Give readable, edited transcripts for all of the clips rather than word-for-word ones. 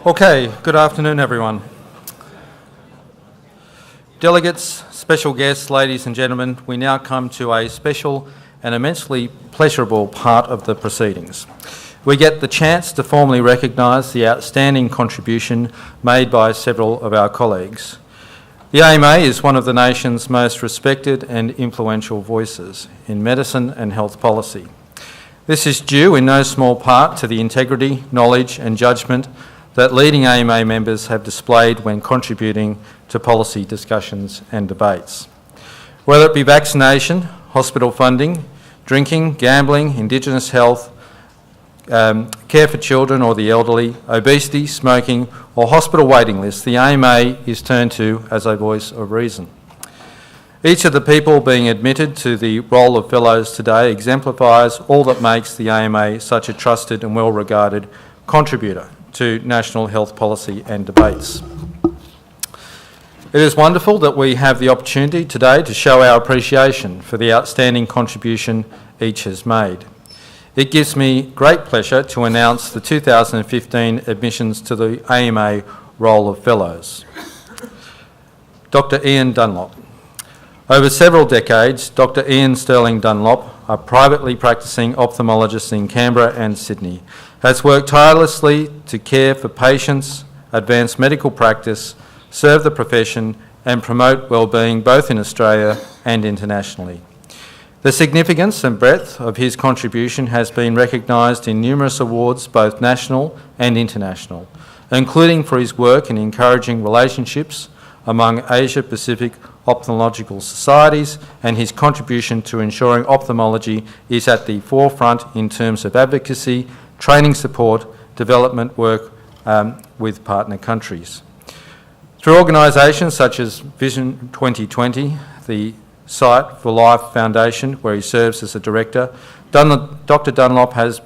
Okay, good afternoon everyone. Delegates, special guests, ladies and gentlemen, we now come to a special and immensely pleasurable part of the proceedings. We get the chance to formally recognise the outstanding contribution made by several of our colleagues. The AMA is one of the nation's most respected and influential voices in medicine and health policy. This is due in no small part to the integrity, knowledge and judgment that leading AMA members have displayed when contributing to policy discussions and debates. Whether it be vaccination, hospital funding, drinking, gambling, Indigenous health, care for children or the elderly, obesity, smoking or hospital waiting lists, the AMA is turned to as a voice of reason. Each of the people being admitted to the role of fellows today exemplifies all that makes the AMA such a trusted and well-regarded contributor to national health policy and debates. It is wonderful that we have the opportunity today to show our appreciation for the outstanding contribution each has made. It gives me great pleasure to announce the 2015 admissions to the AMA Roll of Fellows. Dr. Ian Dunlop. Over several decades, Dr. Ian Sterling Dunlop, a privately practising ophthalmologist in Canberra and Sydney, has worked tirelessly to care for patients, advance medical practice, serve the profession and promote wellbeing both in Australia and internationally. The significance and breadth of his contribution has been recognised in numerous awards, both national and international, including for his work in encouraging relationships among Asia-Pacific ophthalmological societies and his contribution to ensuring ophthalmology is at the forefront in terms of advocacy, training support, development work with partner countries. Through organisations such as Vision 2020, the Sight for Life Foundation, where he serves as a director, Dr. Dunlop has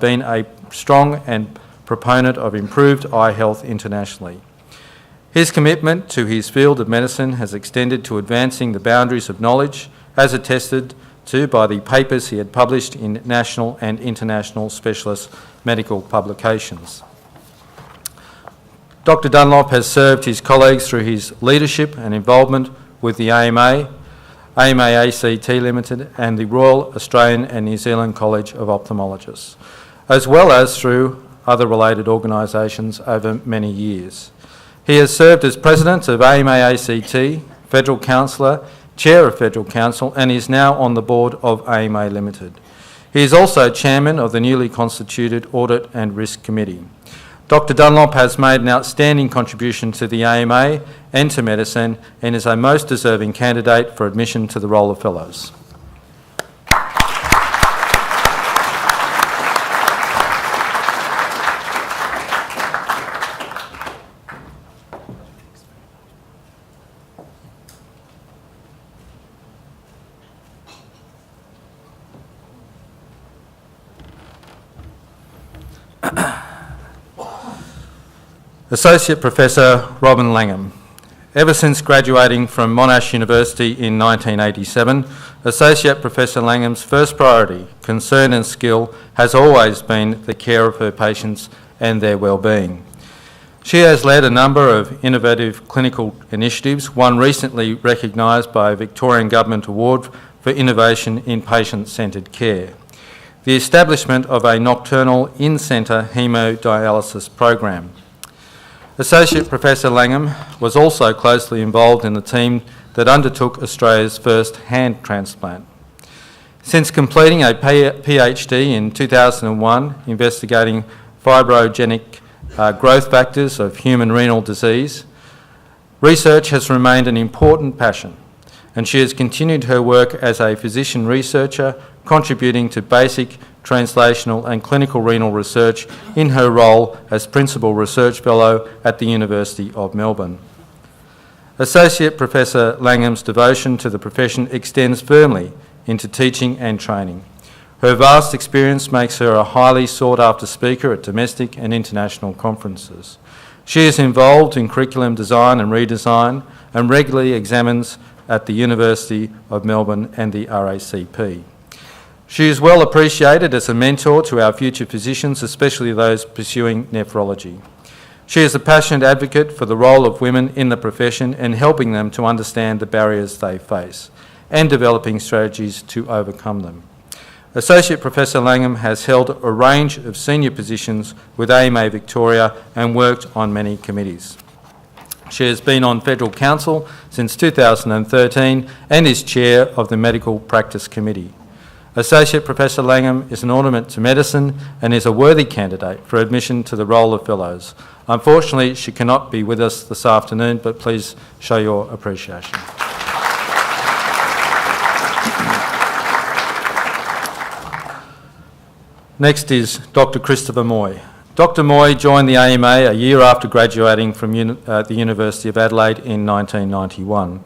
been a strong and proponent of improved eye health internationally. His commitment to his field of medicine has extended to advancing the boundaries of knowledge, as attested to by the papers he had published in national and international specialist medical publications. Dr. Dunlop has served his colleagues through his leadership and involvement with the AMA, ACT Limited and the Royal Australian and New Zealand College of Ophthalmologists, as well as through other related organisations over many years. He has served as President of AMA ACT, Federal Councillor, Chair of Federal Council and is now on the board of AMA Limited. He is also Chairman of the newly constituted Audit and Risk Committee. Dr. Dunlop has made an outstanding contribution to the AMA and to medicine and is a most deserving candidate for admission to the Roll of Fellows. Associate Professor Robin Langham. Ever since graduating from Monash University in 1987, Associate Professor Langham's first priority, concern and skill has always been the care of her patients and their well-being. She has led a number of innovative clinical initiatives, one recently recognised by a Victorian Government Award for Innovation in Patient-Centred Care, the establishment of a nocturnal in-centre haemodialysis program. Associate Professor Langham was also closely involved in the team that undertook Australia's first hand transplant. Since completing a PhD in 2001 investigating fibrogenic growth factors of human renal disease, research has remained an important passion, and she has continued her work as a physician researcher, contributing to basic translational and clinical renal research in her role as Principal Research Fellow at the University of Melbourne. Associate Professor Langham's devotion to the profession extends firmly into teaching and training. Her vast experience makes her a highly sought-after speaker at domestic and international conferences. She is involved in curriculum design and redesign and regularly examines at the University of Melbourne and the RACP. She is well appreciated as a mentor to our future physicians, especially those pursuing nephrology. She is a passionate advocate for the role of women in the profession and helping them to understand the barriers they face and developing strategies to overcome them. Associate Professor Langham has held a range of senior positions with AMA Victoria and worked on many committees. She has been on Federal Council since 2013 and is Chair of the Medical Practice Committee. Associate Professor Langham is an ornament to medicine and is a worthy candidate for admission to the role of Fellows. Unfortunately, she cannot be with us this afternoon, but please show your appreciation. Next is Dr. Christopher Moy. Dr. Moy joined the AMA a year after graduating from the University of Adelaide in 1991.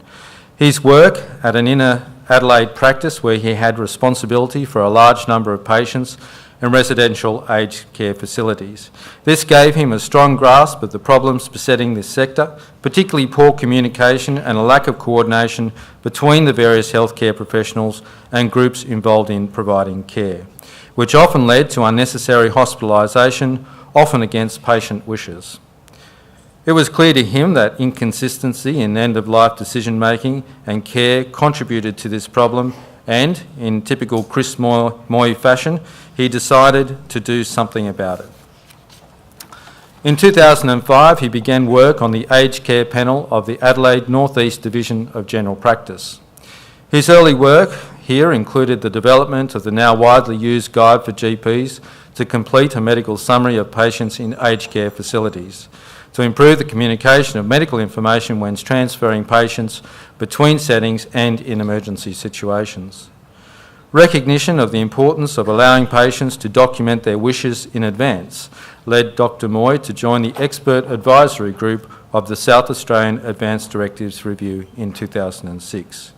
His work at an inner Adelaide practice where he had responsibility for a large number of patients in residential aged care facilities. This gave him a strong grasp of the problems besetting this sector, particularly poor communication and a lack of coordination between the various healthcare professionals and groups involved in providing care, which often led to unnecessary hospitalisation, often against patient wishes. It was clear to him that inconsistency in end-of-life decision-making and care contributed to this problem, and, in typical Chris Moy fashion, he decided to do something about it. In 2005, he began work on the aged care panel of the Adelaide North East Division of General Practice. His early work here included the development of the now widely used guide for GPs to complete a medical summary of patients in aged care facilities, to improve the communication of medical information when transferring patients between settings and in emergency situations. Recognition of the importance of allowing patients to document their wishes in advance led Dr. Moy to join the expert advisory group of the South Australian Advanced Directives Review in 2006.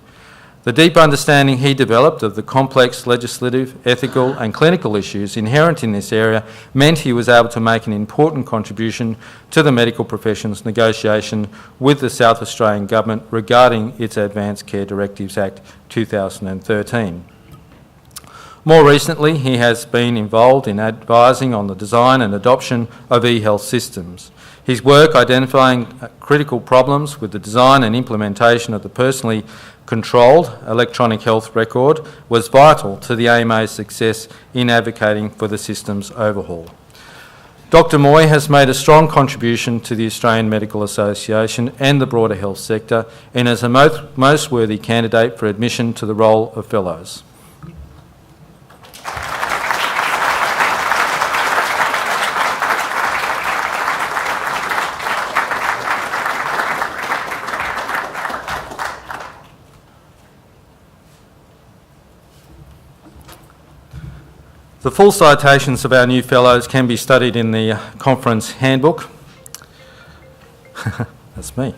The deep understanding he developed of the complex legislative, ethical and clinical issues inherent in this area meant he was able to make an important contribution to the medical profession's negotiation with the South Australian Government regarding its Advanced Care Directives Act 2013. More recently, he has been involved in advising on the design and adoption of e-health systems. His work identifying critical problems with the design and implementation of the personally controlled electronic health record was vital to the AMA's success in advocating for the system's overhaul. Dr. Moy has made a strong contribution to the Australian Medical Association and the broader health sector and is a most worthy candidate for admission to the role of Fellows. The full citations of our new Fellows can be studied in the conference handbook. That's me.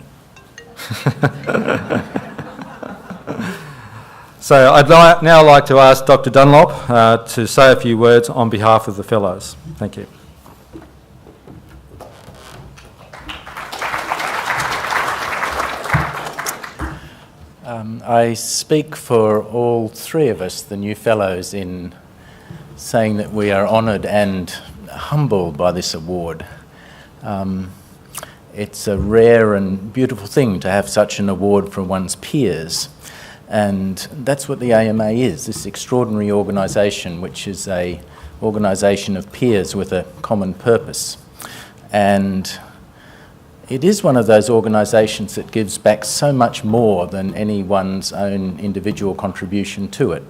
So I'd now like to ask Dr. Dunlop to say a few words on behalf of the Fellows. Thank you. I speak for all three of us, the new Fellows, in saying that we are honoured and humbled by this award. It's a rare and beautiful thing to have such an award from one's peers, and that's what the AMA is, this extraordinary organisation which is an organisation of peers with a common purpose. And it is one of those organisations that gives back so much more than anyone's own individual contribution to it.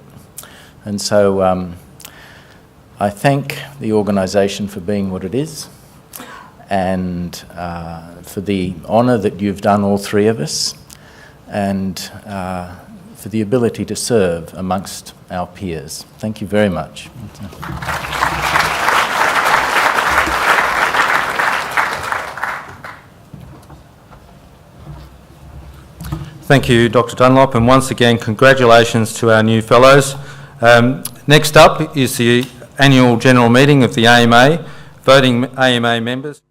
And so I thank the organisation for being what it is and for the honour that you've done, all three of us, and for the ability to serve amongst our peers. Thank you very much. Thank you, Dr. Dunlop, and once again, congratulations to our new Fellows. Next up is the annual general meeting of the AMA, voting AMA members.